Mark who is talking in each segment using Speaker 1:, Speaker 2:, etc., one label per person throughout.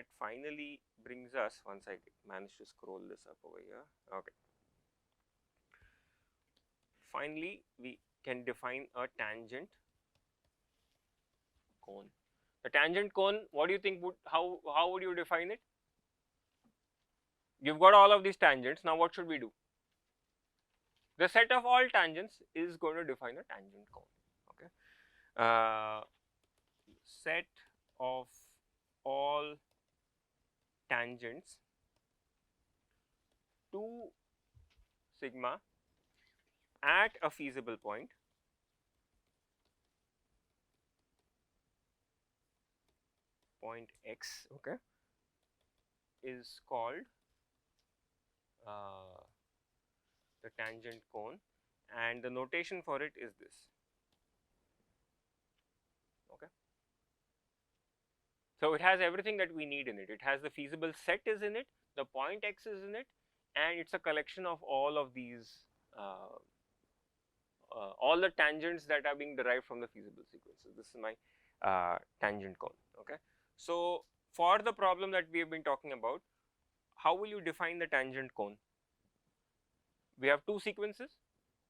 Speaker 1: that finally brings us, once I manage to scroll this up over here, okay. Finally, we can define a tangent cone. The tangent cone, what do you think would, how would you define it? You've got all of these tangents, now what should we do? The set of all tangents is going to define a tangent cone, okay. Set of all tangents to sigma at a feasible point x, okay, is called the tangent cone, and the notation for it is this, okay. So it has everything that we need in it. It has the feasible set is in it, the point x is in it, and it's a collection of all of these all the tangents that are being derived from the feasible sequences. This is my tangent cone, okay. So for the problem that we have been talking about, how will you define the tangent cone? We have two sequences,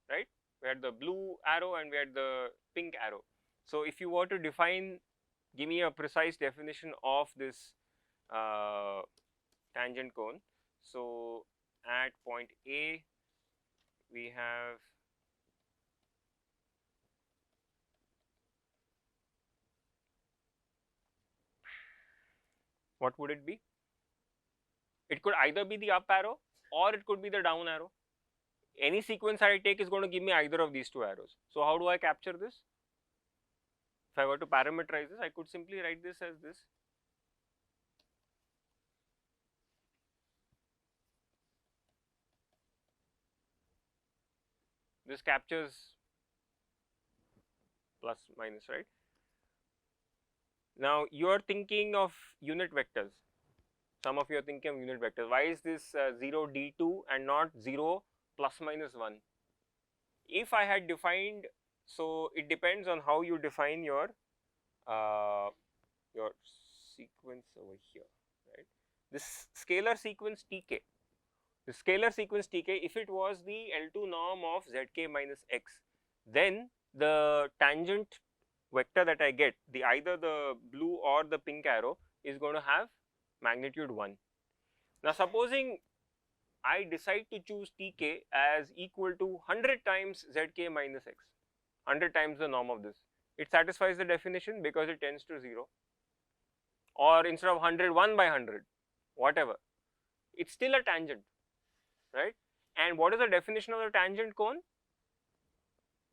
Speaker 1: right? We had the blue arrow and we had the pink arrow. So if you were to define, give me a precise definition of this tangent cone. So at point A, we have what would it be? It could either be the up arrow or it could be the down arrow. Any sequence I take is going to give me either of these two arrows. So how do I capture this? If I were to parameterize this, I could simply write this as this. This captures plus minus, right? Now you are thinking of unit vectors. Some of you are thinking of unit vectors. Why is this 0 d2 and not 0 plus minus 1? If I had defined, so it depends on how you define your sequence over here, right? This scalar sequence Tk, the scalar sequence Tk, if it was the L2 norm of Zk minus x, then the tangent vector that I get, the either the blue or the pink arrow, is going to have magnitude 1. Now supposing I decide to choose Tk as equal to 100 times Zk minus x, 100 times the norm of this, it satisfies the definition because it tends to 0, or instead of 100, 1 by 100, whatever, it's still a tangent, right? And what is the definition of the tangent cone?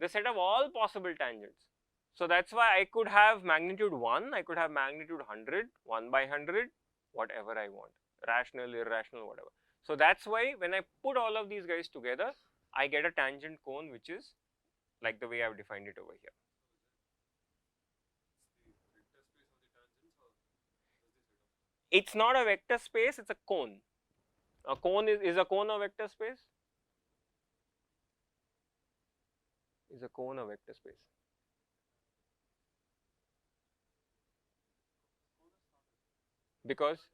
Speaker 1: The set of all possible tangents. So that's why I could have magnitude 1, I could have magnitude 100, 1 by 100, whatever I want, rational, irrational, whatever. So that's why when I put all of these guys together, I get a tangent cone which is like the way I have defined it over here. It's not a vector space, it's a cone. A cone is a cone a vector space? Is a cone a vector space? Because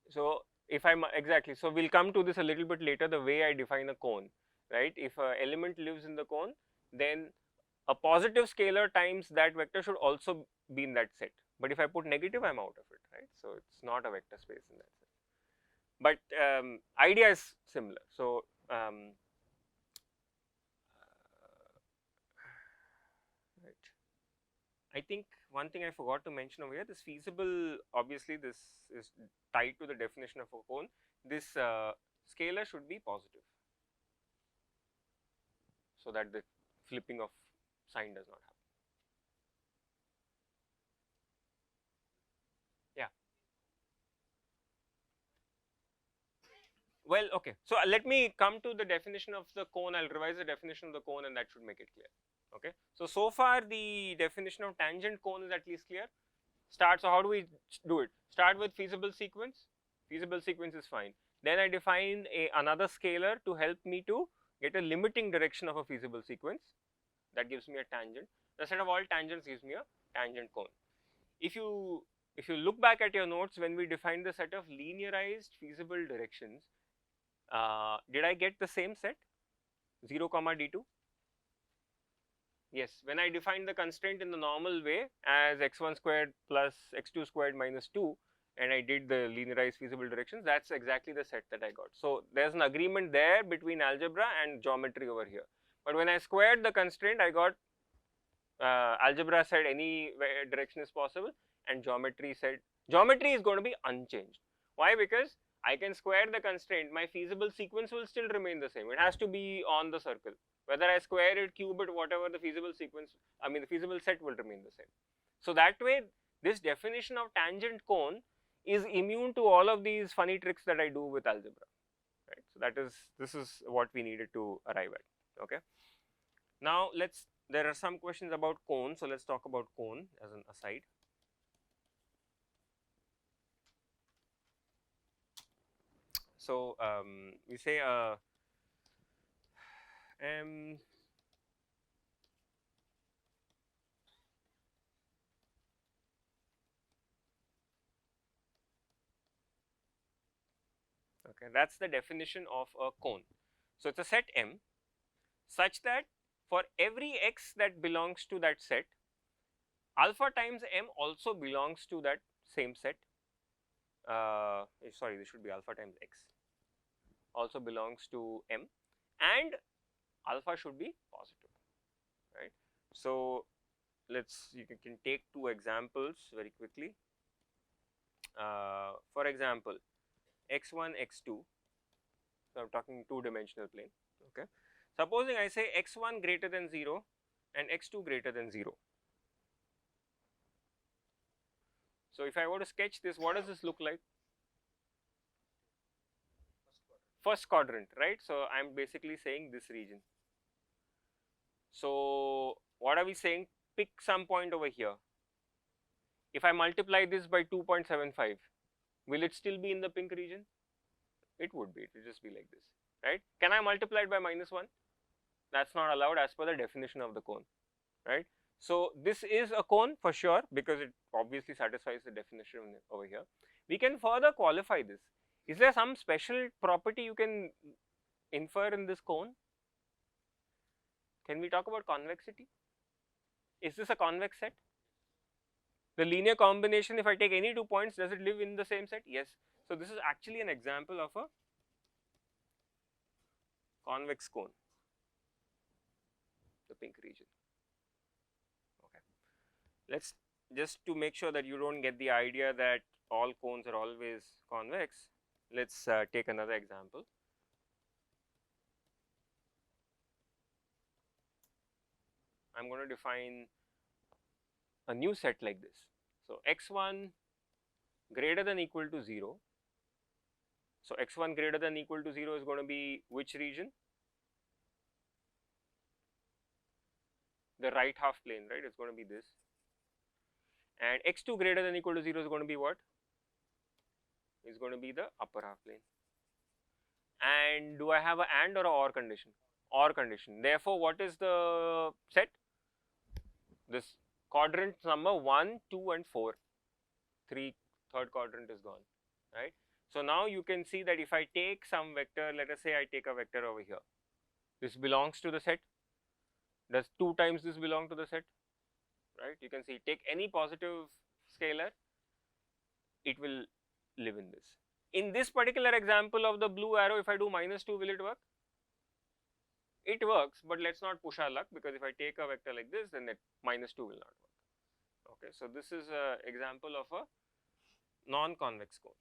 Speaker 1: so if I'm exactly, so we'll come to this a little bit later, the way I define a cone, right? If an element lives in the cone, then a positive scalar times that vector should also be in that set. But if I put negative, I'm out of it, right? So it's not a vector space in that sense. But idea is similar. So right. I think one thing I forgot to mention over here, this feasible, obviously this is tied to the definition of a cone. This scalar should be positive, so that the flipping of sign does not happen. Yeah. Well, okay. So let me come to the definition of the cone. I'll revise the definition of the cone, and that should make it clear. Okay. So far the definition of tangent cone is at least clear. So how do we do it? Start with feasible sequence. Feasible sequence is fine. Then I define another scalar to help me to get a limiting direction of a feasible sequence. That gives me a tangent. The set of all tangents gives me a tangent cone. If you look back at your notes, when we defined the set of linearized feasible directions, did I get the same set 0 comma d2? Yes, when I defined the constraint in the normal way as x1 squared plus x2 squared minus 2, and I did the linearized feasible directions, that's exactly the set that I got. So there's an agreement there between algebra and geometry over here. But when I squared the constraint, I got algebra said any direction is possible, and geometry said geometry is going to be unchanged. Why? Because I can square the constraint, my feasible sequence will still remain the same. It has to be on the circle. Whether I square it, cube it, whatever, the feasible sequence, the feasible set will remain the same. So that way, this definition of tangent cone is immune to all of these funny tricks that I do with algebra, right? So this is what we needed to arrive at, okay? Now there are some questions about cone, so let's talk about cone as an aside. So we say okay, that's the definition of a cone. So it's a set M such that for every x that belongs to that set, alpha times M also belongs to that same set. Sorry, this should be alpha times x also belongs to M, and alpha should be positive, right? So you can take two examples very quickly. For example, x1, x2. So I'm talking two-dimensional plane. Okay. Supposing I say x1 greater than 0 and x2 greater than 0. So if I were to sketch this, what does this look like? First quadrant, right? So I'm basically saying this region. So what are we saying? Pick some point over here. If I multiply this by 2.75, will it still be in the pink region? It would be. It will just be like this, right? Can I multiply it by -1? That's not allowed as per the definition of the cone, right? So this is a cone for sure because it obviously satisfies the definition over here. We can further qualify this. Is there some special property you can infer in this cone? Can we talk about convexity? Is this a convex set? The linear combination, if I take any 2 points, does it live in the same set? Yes. So this is actually an example of a convex cone, the pink region. Okay. Let's just to make sure that you don't get the idea that all cones are always convex, let's take another example. I'm going to define a new set like this. So x1 greater than equal to 0. So x1 greater than equal to 0 is going to be which region? The right half plane, right? It's going to be this. And x2 greater than equal to 0 is going to be what? Is going to be the upper half plane. And do I have an AND or a OR condition? OR condition. Therefore, what is the set? This quadrant number 1, 2 and 4. Third quadrant is gone, right? So now you can see that if I take some vector, let us say I take a vector over here. This belongs to the set. Does 2 times this belong to the set? Right? You can see take any positive scalar, it will live in this. In this particular example of the blue arrow, if I do -2, will it work? It works, but let's not push our luck, because if I take a vector like this, then that -2 will not work. Okay, so this is an example of a non-convex cone.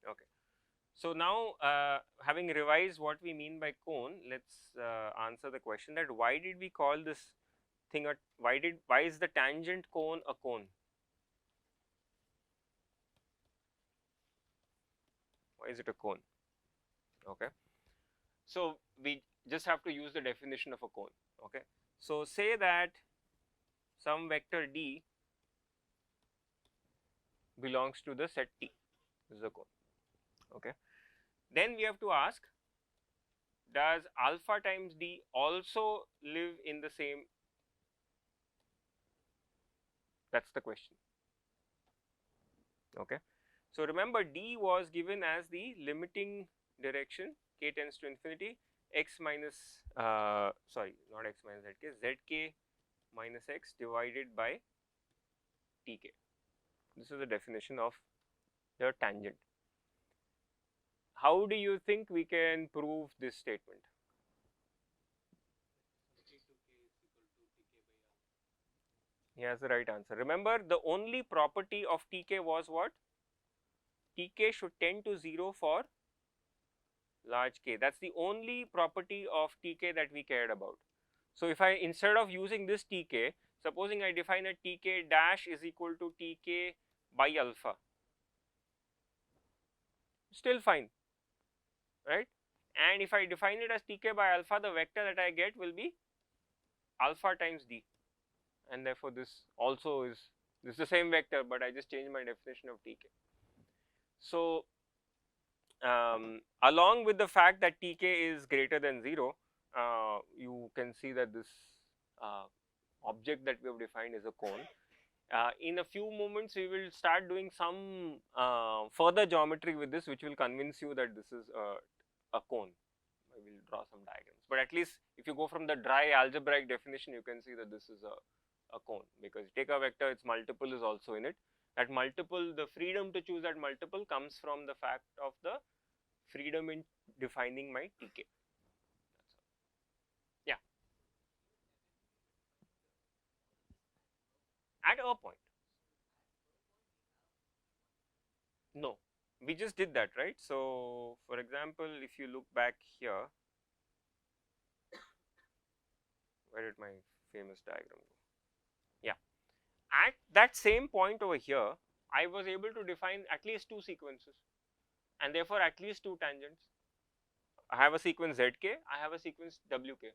Speaker 1: Okay. So now, having revised what we mean by cone, let's answer the question that why did we call this thing why is the tangent cone a cone? Why is it a cone? Okay. So we just have to use the definition of a cone. Okay. So say that some vector d belongs to the set T. This is a cone. Okay. Then we have to ask, does alpha times d also live in the same? That's the question. Okay. So remember, d was given as the limiting direction, k tends to infinity, x minus, sorry, not x minus zk, zk minus x divided by tk. This is the definition of the tangent. How do you think we can prove this statement? He has the right answer. Remember, the only property of tk was what? Tk should tend to 0 for large k. That's the only property of tk that we cared about. So if I, instead of using this tk, supposing I define a tk dash is equal to tk by alpha, still fine, right? And if I define it as tk by alpha, the vector that I get will be alpha times d, and therefore this also is, this is the same vector, but I just changed my definition of tk. So along with the fact that tk is greater than 0, you can see that this object that we have defined is a cone. In a few moments we will start doing some further geometry with this, which will convince you that this is a cone. I will draw some diagrams, but at least if you go from the dry algebraic definition, you can see that this is a cone, because you take a vector, its multiple is also in it. That multiple, the freedom to choose that multiple comes from the fact of the freedom in defining my tk. Yeah, at a point. No, we just did that, right? So for example, if you look back here, where did my famous diagram go? Yeah, at that same point over here, I was able to define at least 2 sequences, and therefore at least 2 tangents. I have a sequence zk, I have a sequence wk.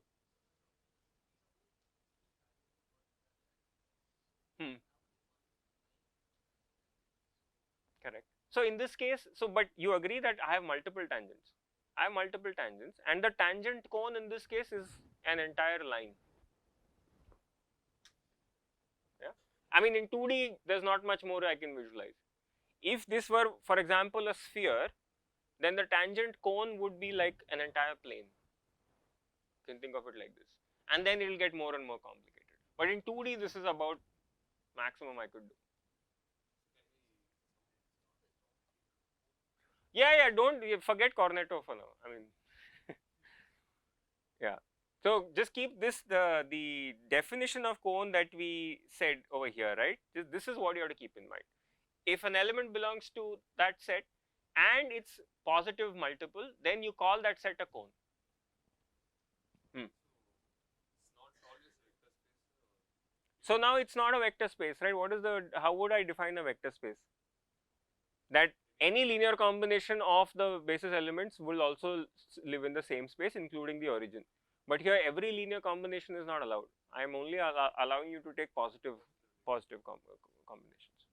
Speaker 1: Correct. So in this case, so but you agree that I have multiple tangents. I have multiple tangents, and the tangent cone in this case is an entire line. Yeah. I mean, in 2D, there's not much more I can visualize. If this were, for example, a sphere, then the tangent cone would be like an entire plane. You can think of it like this, and then it will get more and more complicated. But in 2D, this is about maximum I could do. Yeah, don't forget Cornetto for now. I mean, yeah. So just keep this, the definition of cone that we said over here, right? This is what you have to keep in mind. If an element belongs to that set and it's positive multiple, then you call that set a cone. So now it's not a vector space, right? What is the, how would I define a vector space? That any linear combination of the basis elements will also live in the same space, including the origin. But here every linear combination is not allowed. I am only allowing you to take positive combinations.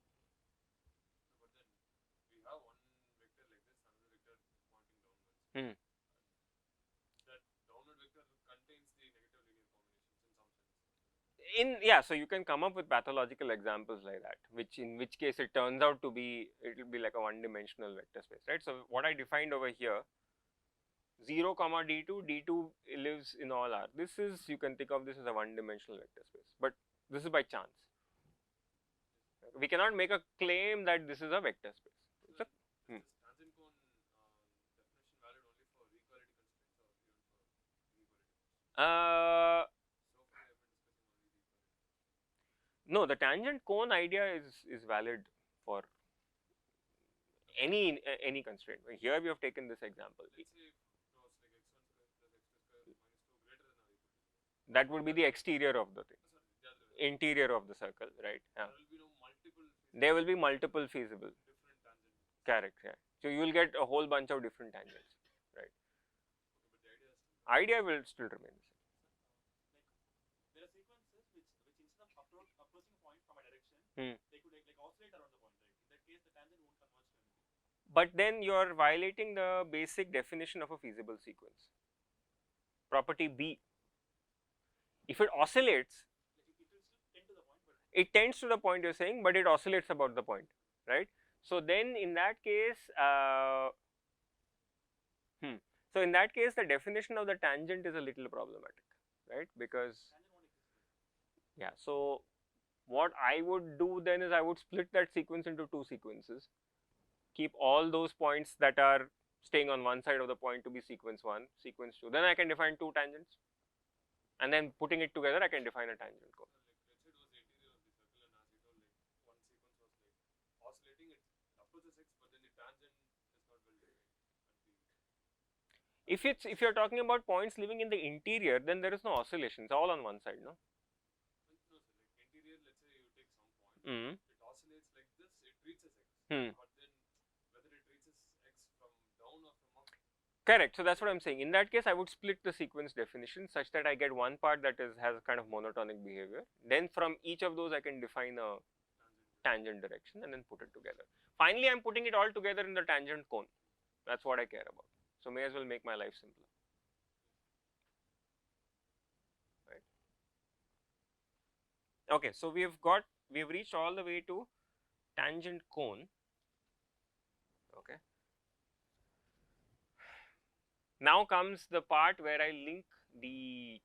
Speaker 1: Hmm. Yeah, so you can come up with pathological examples like that, which in which case it turns out to be, it will be like a one-dimensional vector space, right? So what I defined over here, 0 comma d2, d2 lives in all R. This is, you can think of this as a one-dimensional vector space, but this is by chance. We cannot make a claim that this is a vector space. It's a, no, the tangent cone idea is valid for any constraint. Here we have taken this example. That would be the exterior of the thing, interior of the circle, right? Yeah. There will be multiple feasible. Correct, yeah. So you will get a whole bunch of different tangents, right? Idea will still remain the same. Hmm. but then you are violating the basic definition of a feasible sequence. Property B, if it oscillates, it tends to the point you are saying, but it oscillates about the point, right. So then in that case, so in that case the definition of the tangent is a little problematic, right, because yeah. So what I would do then is I would split that sequence into two sequences, keep all those points that are staying on one side of the point to be sequence 1, sequence 2, then I can define two tangents, and then putting it together I can define a tangent cone. If you're talking about points living in the interior, then there is no oscillation, it's all on one side, no? Mm. Correct. So that's what I'm saying. In that case, I would split the sequence definition such that I get one part that has a kind of monotonic behavior. Then from each of those, I can define a tangent direction and then put it together. Finally, I'm putting it all together in the tangent cone. That's what I care about. So may as well make my life simpler. Right. Okay. So we have reached all the way to tangent cone. Okay. Now comes the part where I link the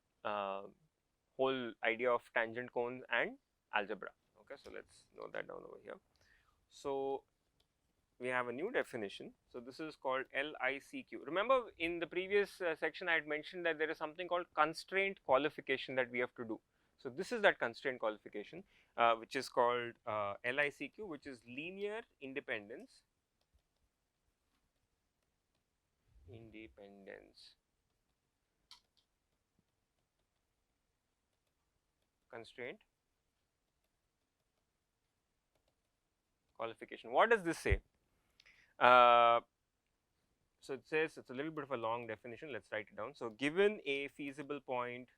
Speaker 1: whole idea of tangent cones and algebra. Okay, so let's note that down over here. So we have a new definition. So this is called LICQ. Remember in the previous section I had mentioned that there is something called constraint qualification that we have to do. So this is that constraint qualification which is called LICQ, which is linear independence. Constraint qualification. What does this say? So it says, it's a little bit of a long definition, let's write it down. So given a feasible point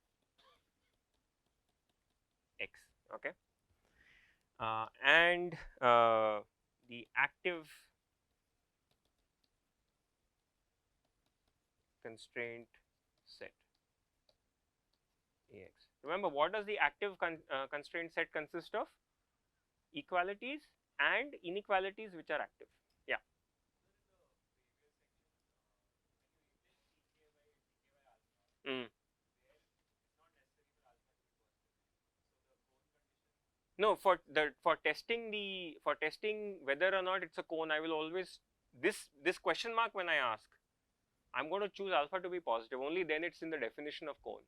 Speaker 1: x, okay, and the active constraint set Ax. Remember, what does the active constraint set consist of? Equalities and inequalities which are active. Yeah. No, for testing whether or not it's a cone, I will always this question mark when I ask, I'm going to choose alpha to be positive. Only then it's in the definition of cone.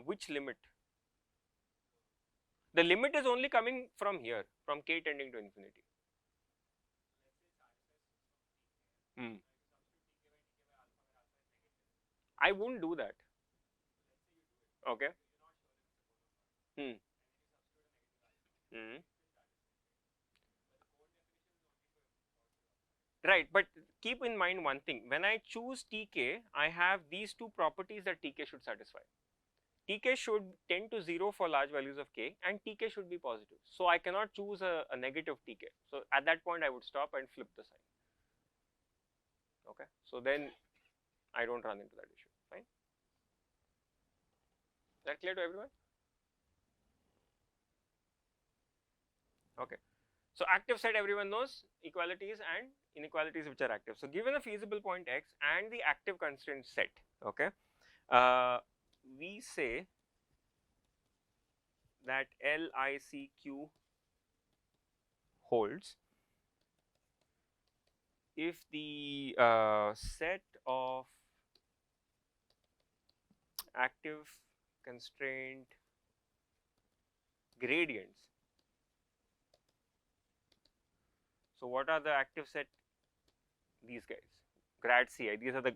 Speaker 1: Which limit? The limit is only coming from here, from k tending to infinity. I won't do that. Okay. Right, but keep in mind one thing. When I choose Tk, I have these two properties that Tk should satisfy. Tk should tend to 0 for large values of k, and Tk should be positive. So I cannot choose a negative Tk. So at that point, I would stop and flip the sign. Okay, so then I don't run into that issue. Fine. Is that clear to everyone? Okay. So active set everyone knows, equalities and inequalities which are active. So given a feasible point x and the active constraint set, okay, we say that LICQ holds if the set of active constraint gradients. So what are the active set? These guys, grad Ci, these are the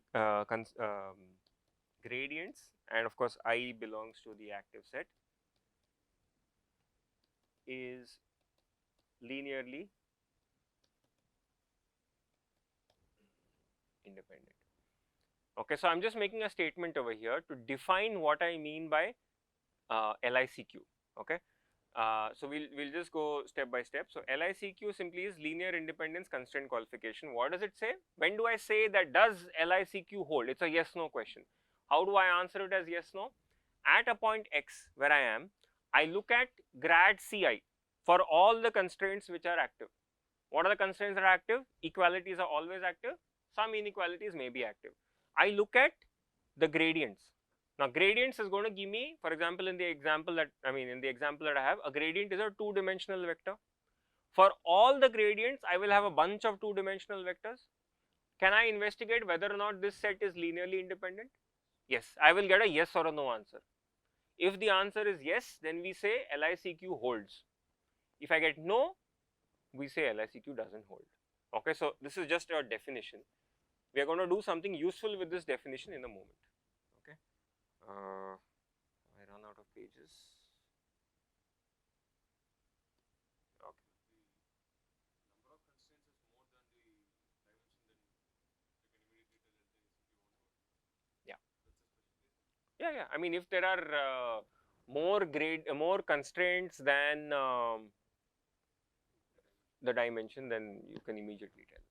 Speaker 1: gradients, and of course I belongs to the active set, is linearly independent. Okay, so I'm just making a statement over here to define what I mean by LICQ. Okay, So we'll just go step by step. So LICQ simply is linear independence constraint qualification. What does it say? When do I say that does LICQ hold? It's a yes no question. How do I answer it as yes no? At a point x where I am, I look at grad Ci for all the constraints which are active. What are the constraints that are active? Equalities are always active. Some inequalities may be active. I look at the gradients. Now gradients is going to give me, for example, in the example that I have, a gradient is a two-dimensional vector. For all the gradients, I will have a bunch of two-dimensional vectors. Can I investigate whether or not this set is linearly independent? Yes, I will get a yes or a no answer. If the answer is yes, then we say LICQ holds. If I get no, we say LICQ doesn't hold. Okay, so this is just a definition. We are going to do something useful with this definition in a moment. Okay, I run out of pages. Okay. Yeah. Yeah. I mean, if there are more constraints than the dimension, then you can immediately tell.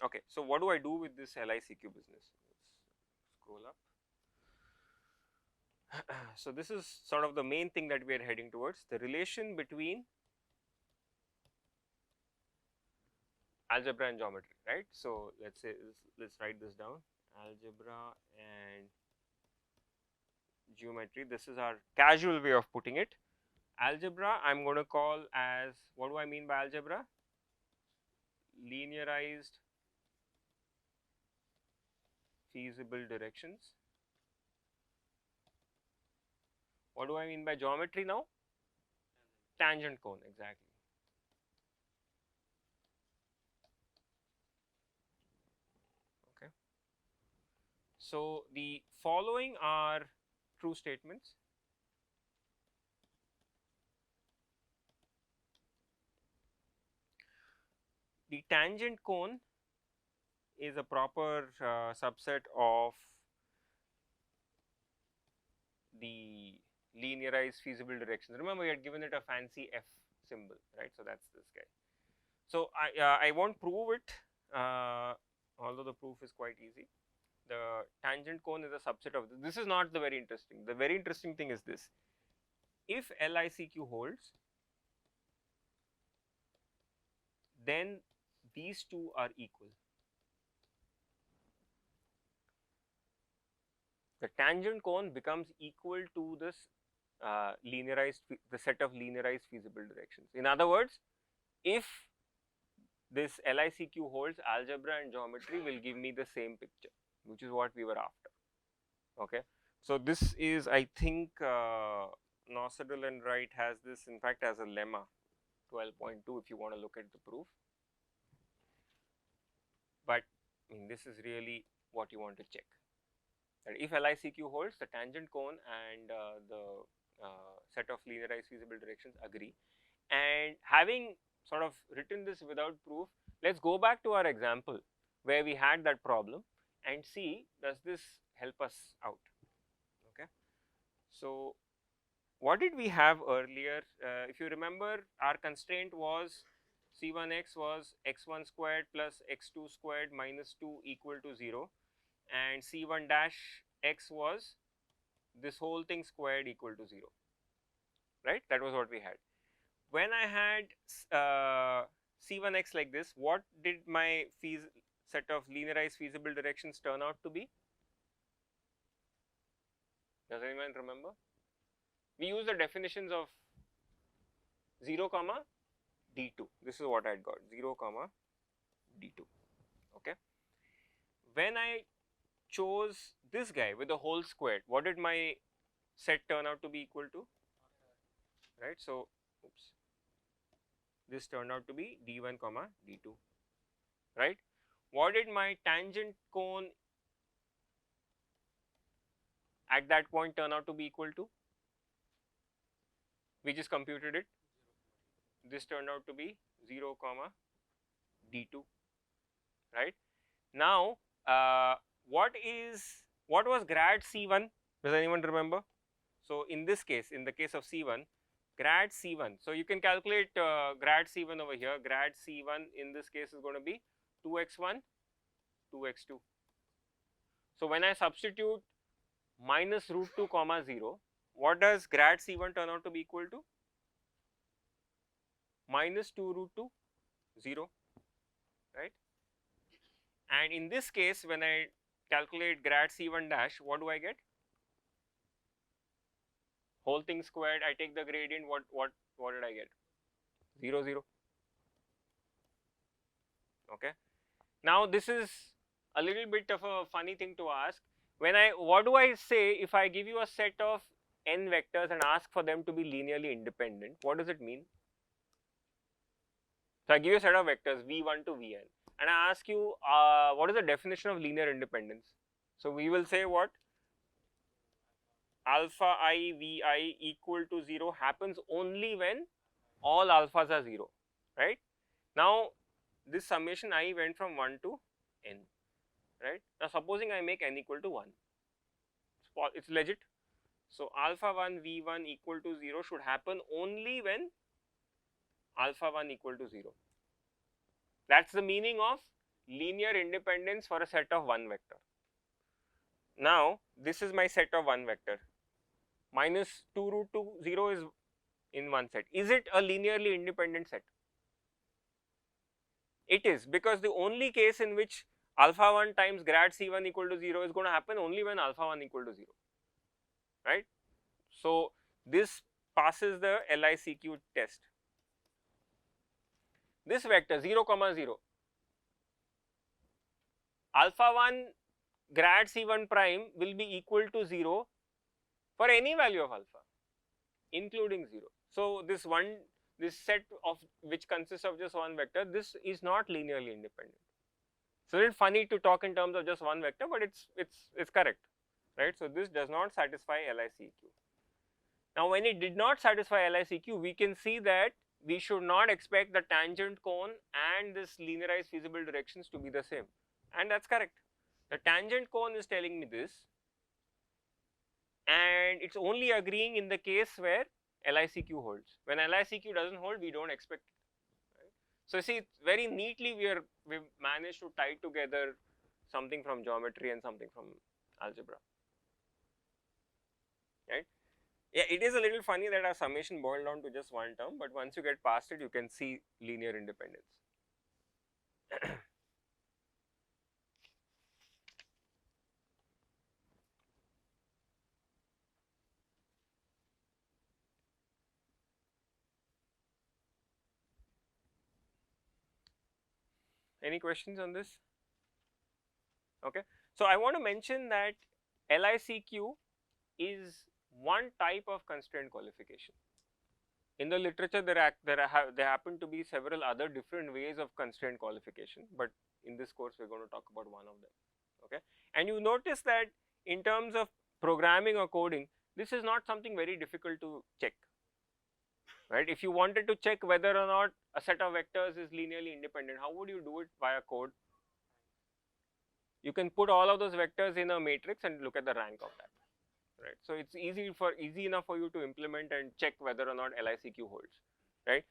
Speaker 1: Okay, so what do I do with this LICQ business? Let's scroll up. So this is sort of the main thing that we are heading towards, the relation between algebra and geometry, right? So let's say let's write this down: algebra and geometry. This is our casual way of putting it. Algebra I'm going to call as, what do I mean by algebra? Linearized feasible directions. What do I mean by geometry now? Tangent cone, exactly. Okay. So the following are true statements. The tangent cone is a proper subset of the linearized feasible directions. Remember, we had given it a fancy F symbol, right? So that's this guy. So I won't prove it, although the proof is quite easy. The tangent cone is a subset of this. This is not the very interesting. The very interesting thing is this: if LICQ holds, then these two are equal. The tangent cone becomes equal to this the set of linearized feasible directions. In other words, if this LICQ holds, algebra and geometry will give me the same picture, which is what we were after. Okay, so this is, I think, Nosedal and Wright has this, in fact, as a lemma 12.2 if you want to look at the proof. But I mean, this is really what you want to check. That if LICQ holds, the tangent cone and the set of linearized feasible directions agree. And having sort of written this without proof, let's go back to our example where we had that problem and see, does this help us out? Okay. So what did we have earlier? If you remember, our constraint was C1x was x1 squared plus x2 squared minus 2 equal to 0, and C1 dash x was this whole thing squared equal to 0, right? That was what we had. When I had C1x like this, what did my set of linearized feasible directions turn out to be? Does anyone remember? We use the definitions of 0 comma d2. This is what I had got, 0 comma d2. Okay. When I chose this guy with the whole squared, what did my set turn out to be equal to? Right. So, oops, this turned out to be d1 comma d2. Right. What did my tangent cone at that point turn out to be equal to? We just computed it. This turned out to be 0 comma d2, right? Now, what was grad C1? Does anyone remember? So in this case, in the case of C1, grad C1, so you can calculate grad C1 over here. Grad C1 in this case is going to be 2x1, 2x2. So when I substitute minus root 2 comma 0, what does grad C1 turn out to be equal to? Minus 2 root 2, 0, right? And in this case, when I calculate grad C1 dash, what do I get? Whole thing squared, I take the gradient, what did I get? 0, 0. Okay. Now this is a little bit of a funny thing to ask. What do I say if I give you a set of n vectors and ask for them to be linearly independent? What does it mean? So I give you a set of vectors v1 to vn and I ask you what is the definition of linear independence? So we will say what? Alpha I vi equal to 0 happens only when all alphas are 0, right? Now this summation I went from 1 to n, right? Now supposing I make n equal to 1, it's legit. So alpha 1 v1 equal to 0 should happen only when alpha 1 equal to 0. That's the meaning of linear independence for a set of one vector. Now this is my set of one vector. Minus 2 root 2, 0 is in one set. Is it a linearly independent set? It is, because the only case in which alpha 1 times grad C1 equal to 0 is going to happen only when alpha 1 equal to 0, right? So this passes the LICQ test. This vector 0 comma 0, alpha 1 grad C1 prime will be equal to 0 for any value of alpha, including 0. So this set of which consists of just one vector, this is not linearly independent. So it's funny to talk in terms of just one vector, but it's correct, right? So this does not satisfy LICQ. Now when it did not satisfy LICQ, we can see that we should not expect the tangent cone and this linearized feasible directions to be the same, and that's correct. The tangent cone is telling me this, and it's only agreeing in the case where LICQ holds. When LICQ doesn't hold, we don't expect it, right? So see, very neatly we've managed to tie together something from geometry and something from algebra, right? Yeah, it is a little funny that our summation boiled down to just one term, but once you get past it, you can see linear independence. Any questions on this? Okay. So I want to mention that LICQ is one type of constraint qualification. In the literature, there happen to be several other different ways of constraint qualification, but in this course, we're going to talk about one of them. Okay. And you notice that in terms of programming or coding, this is not something very difficult to check, right? If you wanted to check whether or not a set of vectors is linearly independent, how would you do it via code? You can put all of those vectors in a matrix and look at the rank of that, right? So it's easy enough for you to implement and check whether or not LICQ holds, right?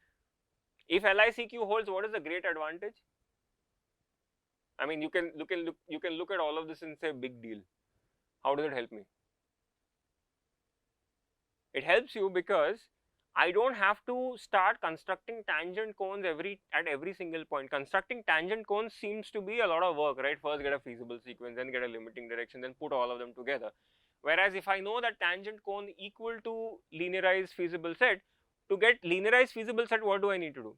Speaker 1: If LICQ holds, what is the great advantage? I mean, you can look at all of this and say, big deal. How does it help me? It helps you because I don't have to start constructing tangent cones at every single point. Constructing tangent cones seems to be a lot of work, right? First get a feasible sequence, then get a limiting direction, then put all of them together. Whereas if I know that tangent cone equal to linearized feasible set, to get linearized feasible set, what do I need to do?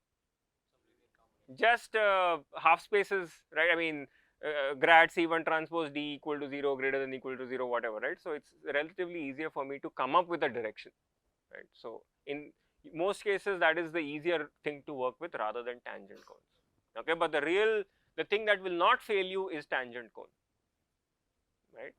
Speaker 1: Just half spaces, right? I mean, grad C1 transpose D equal to 0, greater than equal to 0, whatever, right? So it's relatively easier for me to come up with a direction, right? So in most cases, that is the easier thing to work with rather than tangent cones, okay? But the thing that will not fail you is tangent cone, right?